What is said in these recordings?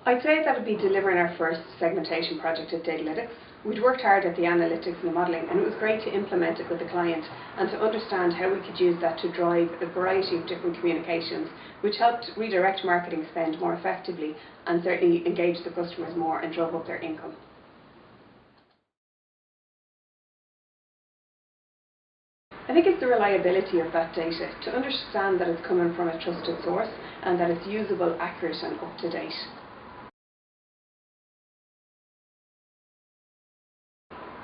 I'd say that would be delivering our first segmentation project at Datalytics. We'd worked hard at the analytics and the modelling, and it was great to implement it with the client and to understand how we could use that to drive a variety of different communications, which helped redirect marketing spend more effectively and certainly engage the customers more and drove up their income. I think it's the reliability of that data, to understand that it's coming from a trusted source and that it's usable, accurate and up to date.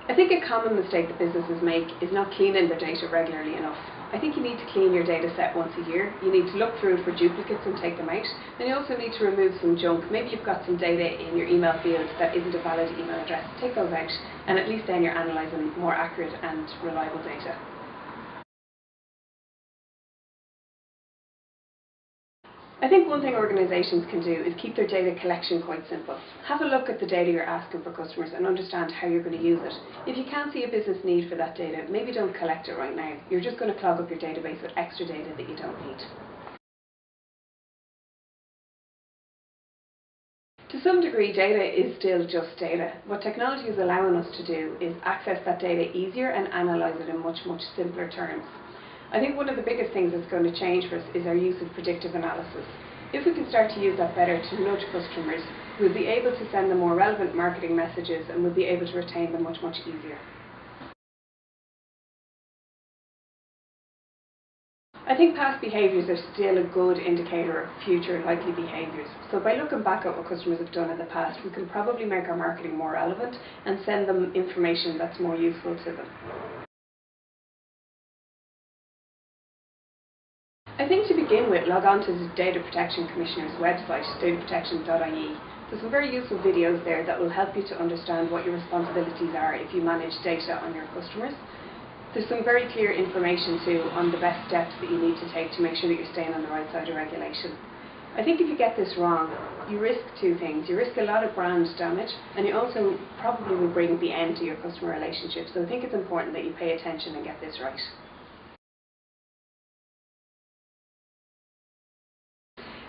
I think a common mistake that businesses make is not cleaning their data regularly enough. I think you need to clean your data set once a year. You need to look through it for duplicates and take them out. And you also need to remove some junk. Maybe you've got some data in your email field that isn't a valid email address. Take those out, and at least then you're analysing more accurate and reliable data. I think one thing organisations can do is keep their data collection quite simple. Have a look at the data you're asking for customers and understand how you're going to use it. If you can't see a business need for that data, maybe don't collect it right now. You're just going to clog up your database with extra data that you don't need. To some degree, data is still just data. What technology is allowing us to do is access that data easier and analyse it in much simpler terms. I think one of the biggest things that's going to change for us is our use of predictive analysis. If we can start to use that better to nudge customers, we'll be able to send them more relevant marketing messages and we'll be able to retain them much easier. I think past behaviours are still a good indicator of future likely behaviours. So by looking back at what customers have done in the past, we can probably make our marketing more relevant and send them information that's more useful to them. I think to begin with, log on to the Data Protection Commissioner's website, dataprotection.ie. There's some very useful videos there that will help you to understand what your responsibilities are if you manage data on your customers. There's some very clear information too on the best steps that you need to take to make sure that you're staying on the right side of regulation. I think if you get this wrong, you risk two things. You risk a lot of brand damage, and you also probably will bring the end to your customer relationship. So I think it's important that you pay attention and get this right.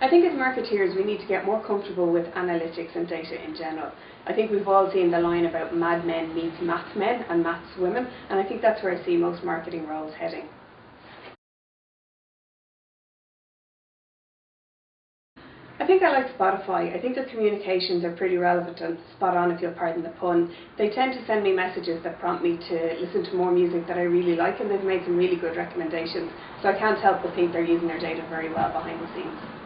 I think as marketeers we need to get more comfortable with analytics and data in general. I think we've all seen the line about mad men meets maths men and maths women, and I think that's where I see most marketing roles heading. I think I like Spotify. I think their communications are pretty relevant and spot on, if you'll pardon the pun. They tend to send me messages that prompt me to listen to more music that I really like, and they've made some really good recommendations. So I can't help but think they're using their data very well behind the scenes.